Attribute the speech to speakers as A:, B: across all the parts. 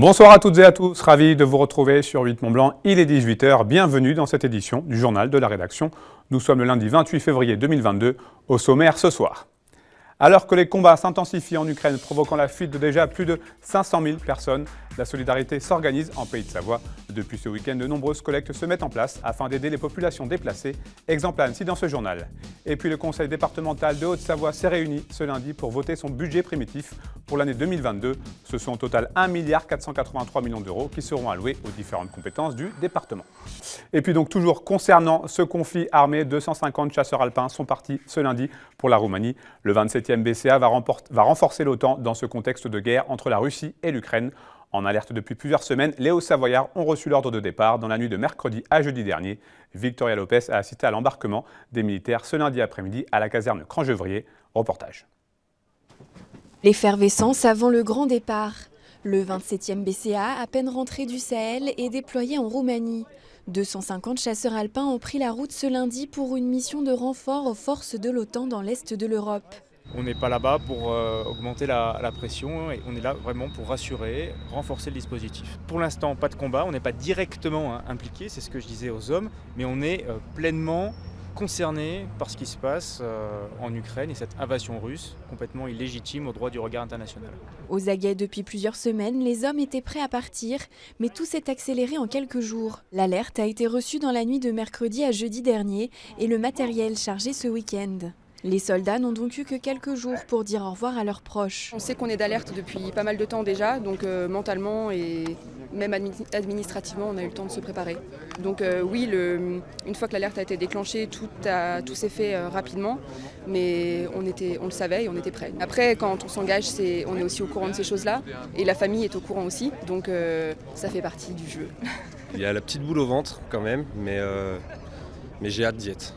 A: Bonsoir à toutes et à tous, ravi de vous retrouver sur 8 Mont Blanc, il est 18 h, bienvenue dans cette édition du journal de la rédaction. Nous sommes le lundi 28 février 2022, au sommaire ce soir. Alors que les combats s'intensifient en Ukraine, provoquant la fuite de déjà plus de 500 000 personnes, la solidarité s'organise en Pays de Savoie. Depuis ce week-end, de nombreuses collectes se mettent en place afin d'aider les populations déplacées. Exemple à Annecy dans ce journal. Et puis le conseil départemental de Haute-Savoie s'est réuni ce lundi pour voter son budget primitif pour l'année 2022. Ce sont au total 1 483 millions d'euros qui seront alloués aux différentes compétences du département. Et puis donc toujours concernant ce conflit armé, 250 chasseurs alpins sont partis ce lundi pour la Roumanie. Le 27e BCA va renforcer l'OTAN dans ce contexte de guerre entre la Russie et l'Ukraine. En alerte depuis plusieurs semaines, les Hauts-Savoyards ont reçu l'ordre de départ dans la nuit de mercredi à jeudi dernier. Victoria Lopez a assisté à l'embarquement des militaires ce lundi après-midi à la caserne Crangevrier. Reportage.
B: L'effervescence avant le grand départ. Le 27e BCA, à peine rentré du Sahel, est déployé en Roumanie. 250 chasseurs alpins ont pris la route ce lundi pour une mission de renfort aux forces de l'OTAN dans l'est de l'Europe.
C: On n'est pas là-bas pour augmenter la pression, et on est là vraiment pour rassurer, renforcer le dispositif. Pour l'instant, pas de combat, on n'est pas directement impliqué, c'est ce que je disais aux hommes, mais on est pleinement concerné par ce qui se passe en Ukraine et cette invasion russe, complètement illégitime au droit du regard international.
B: Aux aguets depuis plusieurs semaines, les hommes étaient prêts à partir, mais tout s'est accéléré en quelques jours. L'alerte a été reçue dans la nuit de mercredi à jeudi dernier et le matériel chargé ce week-end. Les soldats n'ont donc eu que quelques jours pour dire au revoir à leurs proches.
D: On sait qu'on est d'alerte depuis pas mal de temps déjà, donc mentalement et même administrativement, on a eu le temps de se préparer. Donc oui, une fois que l'alerte a été déclenchée, tout s'est fait rapidement, mais on le savait et on était prêts. Après, quand on s'engage, on est aussi au courant de ces choses-là, et la famille est au courant aussi, donc ça fait partie du jeu.
E: Il y a la petite boule au ventre quand même, mais j'ai hâte d'y être.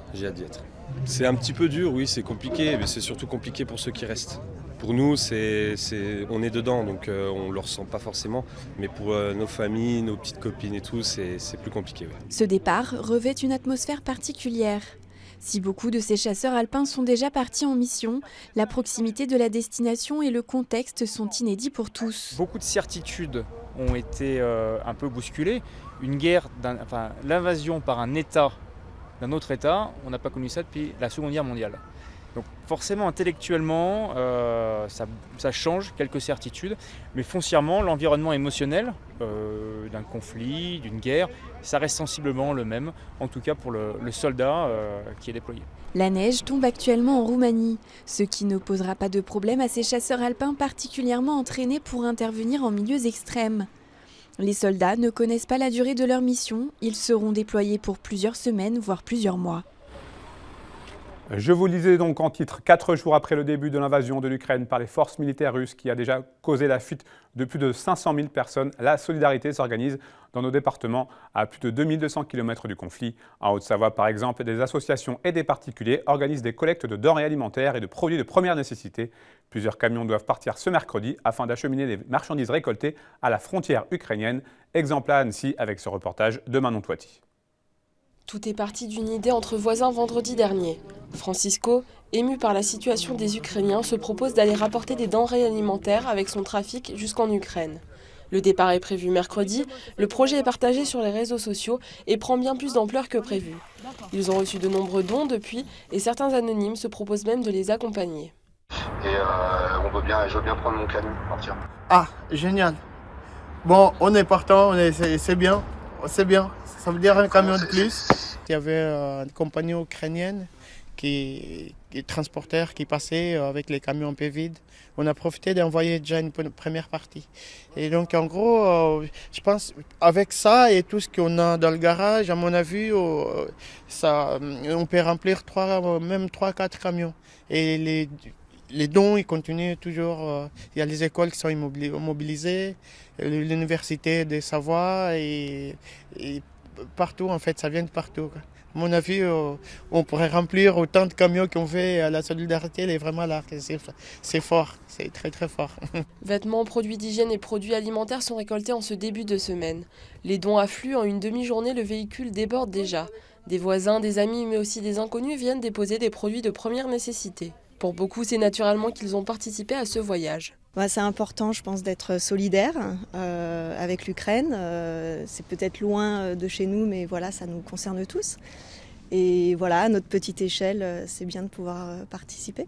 E: C'est un petit peu dur, oui, c'est compliqué, mais c'est surtout compliqué pour ceux qui restent. Pour nous, on est dedans, donc on ne le ressent pas forcément, mais pour nos familles, nos petites copines et tout, c'est plus compliqué. Oui.
B: Ce départ revêt une atmosphère particulière. Si beaucoup de ces chasseurs alpins sont déjà partis en mission, la proximité de la destination et le contexte sont inédits pour tous.
C: Beaucoup de certitudes ont été un peu bousculées. Une guerre, l'invasion par un État d'un autre État, on n'a pas connu ça depuis la Seconde Guerre mondiale. Donc forcément, intellectuellement, ça change quelques certitudes, mais foncièrement, l'environnement émotionnel d'un conflit, d'une guerre, ça reste sensiblement le même, en tout cas pour le soldat qui est déployé.
B: La neige tombe actuellement en Roumanie, ce qui ne posera pas de problème à ces chasseurs alpins particulièrement entraînés pour intervenir en milieux extrêmes. Les soldats ne connaissent pas la durée de leur mission, ils seront déployés pour plusieurs semaines, voire plusieurs mois.
A: Je vous le disais donc en titre, 4 jours après le début de l'invasion de l'Ukraine par les forces militaires russes qui a déjà causé la fuite de plus de 500 000 personnes, la solidarité s'organise dans nos départements à plus de 2200 km du conflit. En Haute-Savoie, par exemple, des associations et des particuliers organisent des collectes de denrées alimentaires et de produits de première nécessité. Plusieurs camions doivent partir ce mercredi afin d'acheminer les marchandises récoltées à la frontière ukrainienne. Exemple à Annecy avec ce reportage de Manon Toiti.
F: Tout est parti d'une idée entre voisins vendredi dernier. Francisco, ému par la situation des Ukrainiens, se propose d'aller rapporter des denrées alimentaires avec son trafic jusqu'en Ukraine. Le départ est prévu mercredi, le projet est partagé sur les réseaux sociaux et prend bien plus d'ampleur que prévu. Ils ont reçu de nombreux dons depuis et certains anonymes se proposent même de les accompagner.
G: Et je veux bien prendre mon camion, partir.
H: Ah, génial. Bon, on est partant, c'est bien. Ça veut dire un camion de plus. Il y avait une compagnie ukrainienne qui transporteur qui passait avec les camions un peu vides. On a profité d'envoyer déjà une première partie. Et donc en gros, je pense avec ça et tout ce qu'on a dans le garage, à mon avis, on peut remplir 3-4 camions. Et les dons, ils continuent toujours. Il y a les écoles qui sont mobilisées, l'université de Savoie et partout, en fait, ça vient de partout. À mon avis, on pourrait remplir autant de camions qu'on fait. La solidarité, elle est vraiment là. C'est fort, c'est très très fort.
F: Vêtements, produits d'hygiène et produits alimentaires sont récoltés en ce début de semaine. Les dons affluent, en une demi-journée, le véhicule déborde déjà. Des voisins, des amis, mais aussi des inconnus viennent déposer des produits de première nécessité. Pour beaucoup, c'est naturellement qu'ils ont participé à ce voyage.
I: C'est important, je pense, d'être solidaire avec l'Ukraine. C'est peut-être loin de chez nous, mais voilà, ça nous concerne tous. Et voilà, à notre petite échelle, c'est bien de pouvoir participer.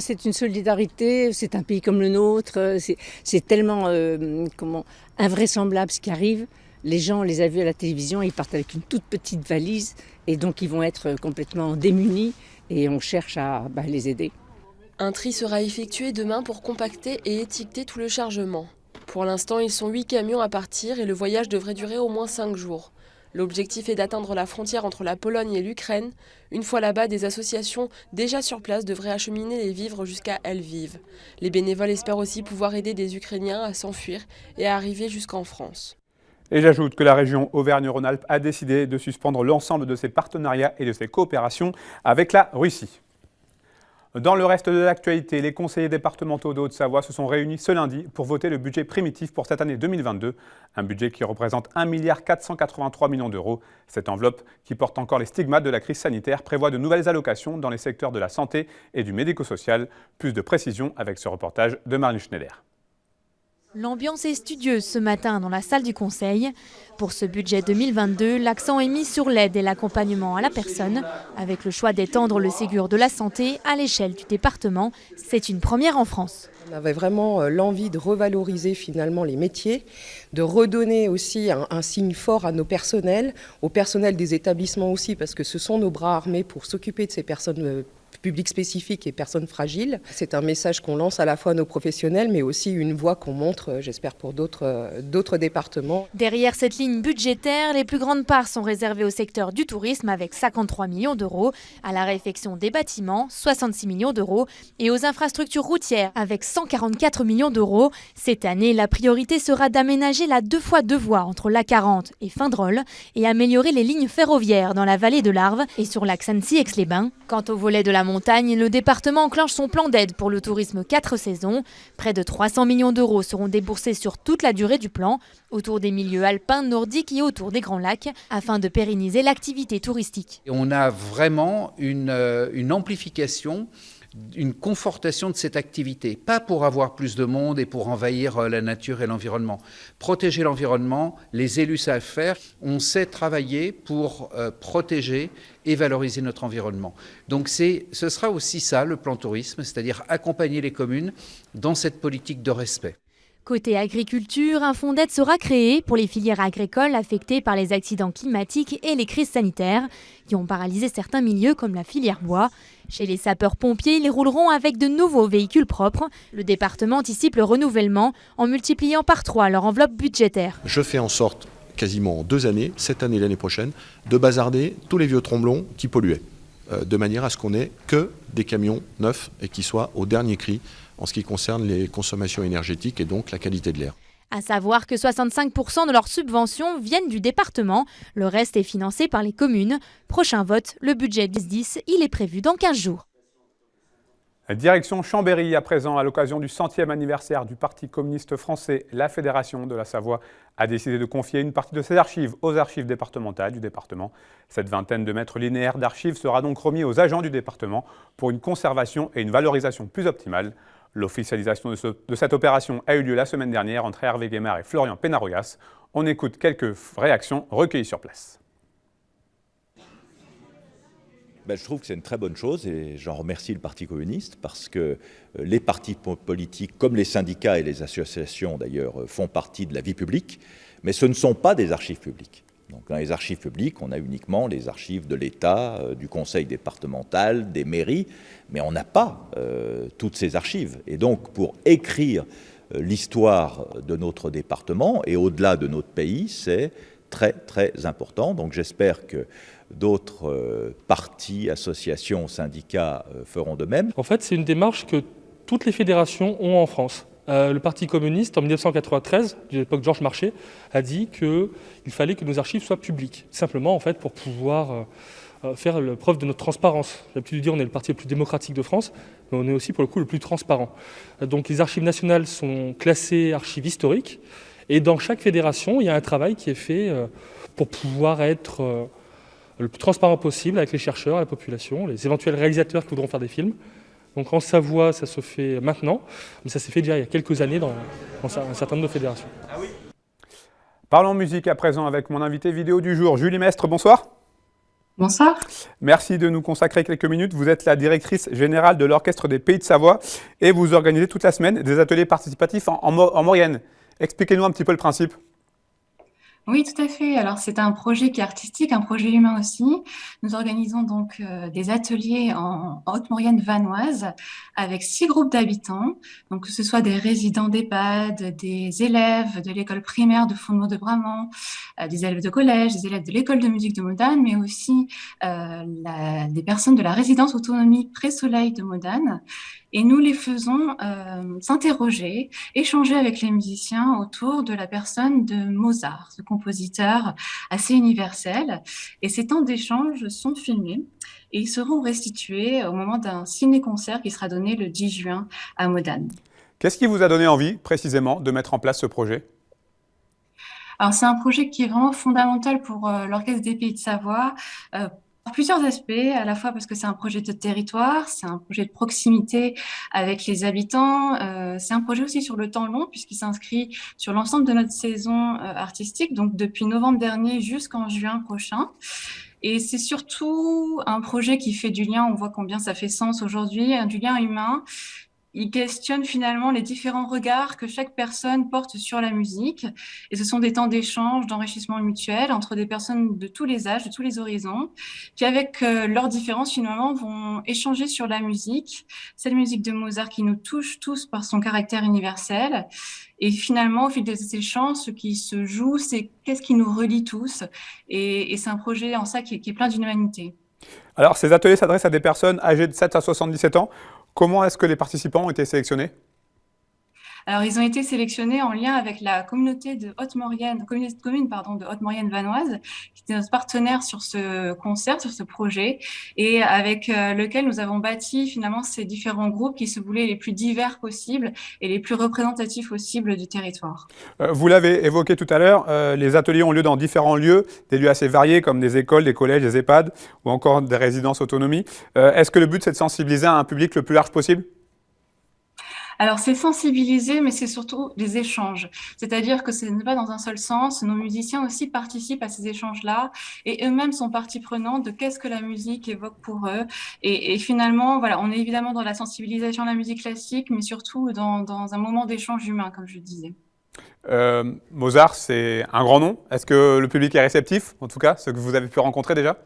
J: C'est une solidarité, c'est un pays comme le nôtre, c'est tellement invraisemblable ce qui arrive. Les gens, on les a vus à la télévision, ils partent avec une toute petite valise et donc ils vont être complètement démunis et on cherche à les aider.
F: Un tri sera effectué demain pour compacter et étiqueter tout le chargement. Pour l'instant, ils sont 8 camions à partir et le voyage devrait durer au moins 5 jours. L'objectif est d'atteindre la frontière entre la Pologne et l'Ukraine. Une fois là-bas, des associations déjà sur place devraient acheminer les vivres jusqu'à Lviv. Les bénévoles espèrent aussi pouvoir aider des Ukrainiens à s'enfuir et à arriver jusqu'en France.
A: Et j'ajoute que la région Auvergne-Rhône-Alpes a décidé de suspendre l'ensemble de ses partenariats et de ses coopérations avec la Russie. Dans le reste de l'actualité, les conseillers départementaux de Haute-Savoie se sont réunis ce lundi pour voter le budget primitif pour cette année 2022, un budget qui représente 1 483 millions d'euros. Cette enveloppe, qui porte encore les stigmates de la crise sanitaire, prévoit de nouvelles allocations dans les secteurs de la santé et du médico-social. Plus de précisions avec ce reportage de Marine Schneider.
B: L'ambiance est studieuse ce matin dans la salle du Conseil. Pour ce budget 2022, l'accent est mis sur l'aide et l'accompagnement à la personne, avec le choix d'étendre le Ségur de la santé à l'échelle du département. C'est une première en France.
K: On avait vraiment l'envie de revaloriser finalement les métiers, de redonner aussi un signe fort à nos personnels, au personnel des établissements aussi, parce que ce sont nos bras armés pour s'occuper de ces personnes publics spécifiques et personnes fragiles. C'est un message qu'on lance à la fois à nos professionnels, mais aussi une voie qu'on montre, j'espère, pour d'autres départements.
B: Derrière cette ligne budgétaire, les plus grandes parts sont réservées au secteur du tourisme avec 53 millions d'euros, à la réfection des bâtiments, 66 millions d'euros, et aux infrastructures routières avec 144 millions d'euros. Cette année, la priorité sera d'aménager la 2x2 voies entre l'A40 et Findrol et améliorer les lignes ferroviaires dans la vallée de l'Arve et sur l'axe Annecy-Aix-les-Bains. Quant au volet de la montagne, le département enclenche son plan d'aide pour le tourisme 4 saisons. Près de 300 millions d'euros seront déboursés sur toute la durée du plan, autour des milieux alpins, nordiques et autour des Grands Lacs, afin de pérenniser l'activité touristique.
L: On a vraiment une amplification, une confortation de cette activité, pas pour avoir plus de monde et pour envahir la nature et l'environnement. Protéger l'environnement, les élus savent faire, on sait travailler pour protéger et valoriser notre environnement. Donc ce sera aussi ça le plan tourisme, c'est-à-dire accompagner les communes dans cette politique de respect.
B: Côté agriculture, un fonds d'aide sera créé pour les filières agricoles affectées par les accidents climatiques et les crises sanitaires qui ont paralysé certains milieux comme la filière bois. Chez les sapeurs-pompiers, ils rouleront avec de nouveaux véhicules propres. Le département anticipe le renouvellement en multipliant par 3 leur enveloppe budgétaire.
M: Je fais en sorte, quasiment en 2 années, cette année et l'année prochaine, de bazarder tous les vieux tromblons qui polluaient, de manière à ce qu'on ait que des camions neufs et qui soient au dernier cri en ce qui concerne les consommations énergétiques et donc la qualité de l'air.
B: À savoir que 65% de leurs subventions viennent du département. Le reste est financé par les communes. Prochain vote, le budget du SDIS, il est prévu dans 15 jours.
A: Direction Chambéry à présent, à l'occasion du 100e anniversaire du Parti communiste français, la Fédération de la Savoie a décidé de confier une partie de ses archives aux archives départementales du département. Cette vingtaine de mètres linéaires d'archives sera donc remis aux agents du département pour une conservation et une valorisation plus optimale. L'officialisation de cette opération a eu lieu la semaine dernière entre Hervé Guémard et Florian Pénaroyas. On écoute quelques réactions recueillies sur place.
N: Je trouve que c'est une très bonne chose et j'en remercie le Parti communiste parce que les partis politiques, comme les syndicats et les associations d'ailleurs, font partie de la vie publique, mais ce ne sont pas des archives publiques. Donc dans les archives publiques, on a uniquement les archives de l'État, du conseil départemental, des mairies, mais on n'a pas toutes ces archives. Et donc pour écrire l'histoire de notre département et au-delà de notre pays, c'est très très important. Donc j'espère que d'autres partis, associations, syndicats feront de même.
O: En fait, c'est une démarche que toutes les fédérations ont en France. Le Parti communiste, en 1993, de l'époque Georges Marchais, a dit qu'il fallait que nos archives soient publiques. Simplement, en fait, pour pouvoir faire preuve de notre transparence. J'ai l'habitude de dire qu'on est le parti le plus démocratique de France, mais on est aussi, pour le coup, le plus transparent. Donc les archives nationales sont classées archives historiques, et dans chaque fédération, il y a un travail qui est fait pour pouvoir être le plus transparent possible avec les chercheurs, la population, les éventuels réalisateurs qui voudront faire des films, Donc en Savoie, ça se fait maintenant, mais ça s'est fait déjà il y a quelques années dans un certain nombre de fédérations.
A: Parlons musique à présent avec mon invité vidéo du jour, Julie Mestre, bonsoir.
P: Bonsoir.
A: Merci de nous consacrer quelques minutes. Vous êtes la directrice générale de l'Orchestre des Pays de Savoie et vous organisez toute la semaine des ateliers participatifs en Maurienne. Expliquez-nous un petit peu le principe.
P: Oui, tout à fait. Alors, c'est un projet qui est artistique, un projet humain aussi. Nous organisons donc des ateliers en Haute-Maurienne vanoise avec 6 groupes d'habitants. Donc, que ce soit des résidents d'EHPAD, des élèves de l'école primaire de Fourneau-de-Bramant, des élèves de collège, des élèves de l'école de musique de Modane, mais aussi des personnes de la résidence autonomie Pré-Soleil de Modane. Et nous les faisons s'interroger, échanger avec les musiciens autour de la personne de Mozart, ce compositeur assez universel. Et ces temps d'échange sont filmés et ils seront restitués au moment d'un ciné-concert qui sera donné le 10 juin à Modane.
A: Qu'est-ce qui vous a donné envie, précisément, de mettre en place ce projet ?
P: Alors, c'est un projet qui est vraiment fondamental pour l'Orchestre des Pays de Savoie, pour plusieurs aspects, à la fois parce que c'est un projet de territoire, c'est un projet de proximité avec les habitants, c'est un projet aussi sur le temps long puisqu'il s'inscrit sur l'ensemble de notre saison artistique, donc depuis novembre dernier jusqu'en juin prochain. Et c'est surtout un projet qui fait du lien, on voit combien ça fait sens aujourd'hui, du lien humain. Il questionne finalement les différents regards que chaque personne porte sur la musique. Et ce sont des temps d'échange, d'enrichissement mutuel entre des personnes de tous les âges, de tous les horizons, qui avec leurs différences finalement vont échanger sur la musique. C'est la musique de Mozart qui nous touche tous par son caractère universel. Et finalement, au fil des échanges, ce qui se joue, c'est qu'est-ce qui nous relie tous. Et c'est un projet en ça qui est plein d'humanité.
A: Alors, ces ateliers s'adressent à des personnes âgées de 7 à 77 ans. Comment est-ce que les participants ont été sélectionnés ?
P: Alors, ils ont été sélectionnés en lien avec la communauté de Haute-Maurienne, commune de Haute-Maurienne vanoise, qui était notre partenaire sur ce concert, sur ce projet, et avec lequel nous avons bâti finalement ces différents groupes qui se voulaient les plus divers possibles et les plus représentatifs possibles du territoire.
A: Vous l'avez évoqué tout à l'heure, les ateliers ont lieu dans différents lieux, des lieux assez variés comme des écoles, des collèges, des EHPAD ou encore des résidences autonomie. Est-ce que le but c'est de sensibiliser un public le plus large possible ?
P: Alors, c'est sensibiliser, mais c'est surtout des échanges. C'est-à-dire que ce n'est pas dans un seul sens. Nos musiciens aussi participent à ces échanges-là et eux-mêmes sont partie prenante de qu'est-ce que la musique évoque pour eux. Et finalement, voilà, on est évidemment dans la sensibilisation de la musique classique, mais surtout dans un moment d'échange humain, comme je le disais.
A: Mozart, c'est un grand nom. Est-ce que le public est réceptif, en tout cas, ceux que vous avez pu rencontrer déjà ?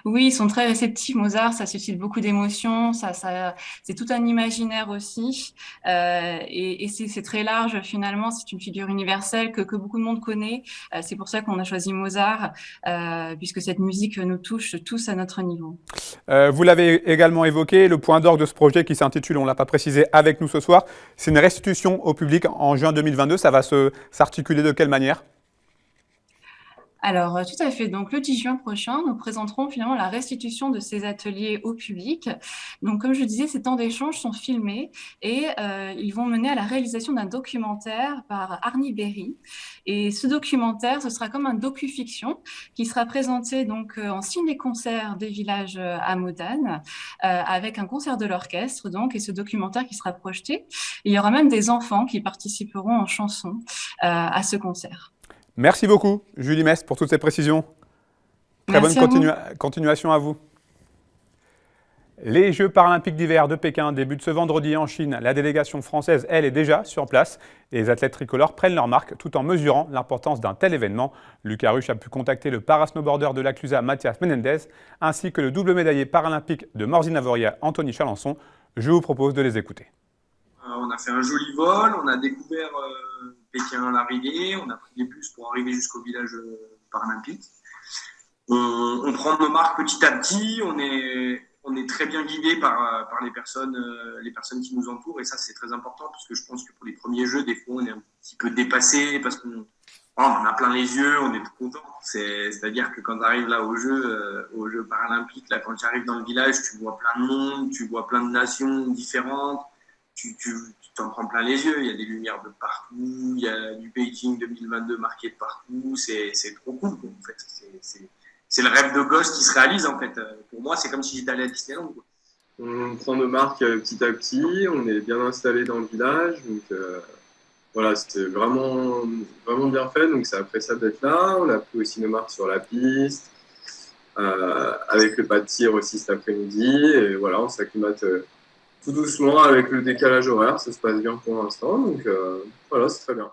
P: Oui, ils sont très réceptifs. Mozart, ça suscite beaucoup d'émotions, c'est tout un imaginaire aussi. Et c'est très large finalement, c'est une figure universelle que beaucoup de monde connaît. C'est pour ça qu'on a choisi Mozart, puisque cette musique nous touche tous à notre niveau.
A: Vous l'avez également évoqué, le point d'orgue de ce projet qui s'intitule, on ne l'a pas précisé avec nous ce soir, c'est une restitution au public en juin 2022. Ça va s'articuler de quelle manière ?
P: Alors, tout à fait. Donc, le 10 juin prochain, nous présenterons finalement la restitution de ces ateliers au public. Donc, comme je disais, ces temps d'échange sont filmés et ils vont mener à la réalisation d'un documentaire par Arnie Berry. Et ce documentaire, ce sera comme un docu-fiction qui sera présenté donc en ciné-concert des villages à Modane avec un concert de l'orchestre donc et ce documentaire qui sera projeté. Il y aura même des enfants qui participeront en chanson à ce concert.
A: Merci beaucoup, Julie Mestre, pour toutes ces précisions. Très bonne continuation à vous. Les Jeux paralympiques d'hiver de Pékin débutent ce vendredi en Chine. La délégation française, elle, est déjà sur place. Et les athlètes tricolores prennent leur marque tout en mesurant l'importance d'un tel événement. Lucas Ruche a pu contacter le parasnowboarder de la Clusaz, Mathias Menendez, ainsi que le double médaillé paralympique de Morzine-Avoria, Anthony Chalençon. Je vous propose de les écouter.
Q: On a fait un joli vol, on a découvert Pékin à l'arrivée, on a pris des bus pour arriver jusqu'au village paralympique. On prend nos marques petit à petit, on est très bien guidé par les personnes qui nous entourent et ça c'est très important parce que je pense que pour les premiers jeux, des fois on est un petit peu dépassé parce qu'on en a plein les yeux, on est tout content. C'est-à-dire que quand tu arrives là aux Jeux paralympiques, là, quand tu arrives dans le village, tu vois plein de monde, tu vois plein de nations différentes. Tu t'en prends plein les yeux, il y a des lumières de partout, il y a du Beijing 2022 marqué de partout, c'est trop cool en fait. C'est le rêve de gosse qui se réalise en fait. Pour moi, c'est comme si j'étais allé à Disneyland.
R: On prend nos marques petit à petit, on est bien installé dans le village, donc voilà, c'était vraiment bien fait, donc c'est après ça d'être là. On a pris aussi nos marques sur la piste, avec le pas de tir aussi cet après-midi, et voilà, on s'acclimate tout doucement avec le décalage horaire, ça se passe bien pour l'instant, donc voilà, c'est très bien.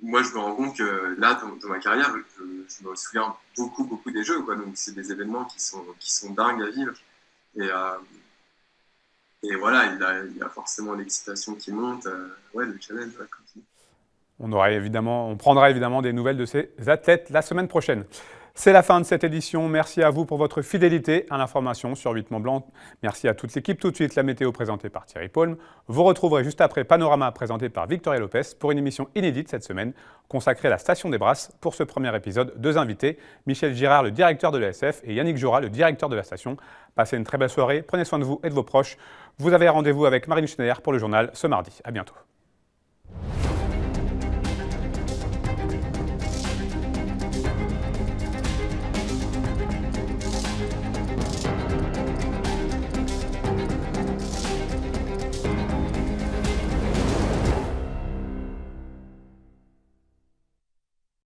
R: Moi, je me rends compte que là, dans ma carrière, je me souviens beaucoup des jeux, quoi. Donc c'est des événements qui sont dingues à vivre. Et voilà, il y a forcément l'excitation qui monte, ouais, le challenge, ouais, continue.
A: On prendra évidemment des nouvelles de ces athlètes la semaine prochaine. C'est la fin de cette édition. Merci à vous pour votre fidélité à l'information sur 8 Mont-Blanc. Merci à toute l'équipe. Tout de suite, la météo présentée par Thierry Paulme. Vous retrouverez juste après Panorama présenté par Victoria Lopez pour une émission inédite cette semaine consacrée à la station des Brasses. Pour ce premier épisode, 2 invités, Michel Girard, le directeur de l'ESF, et Yannick Jorat, le directeur de la station. Passez une très belle soirée, prenez soin de vous et de vos proches. Vous avez rendez-vous avec Marine Schneider pour le journal ce mardi. À bientôt.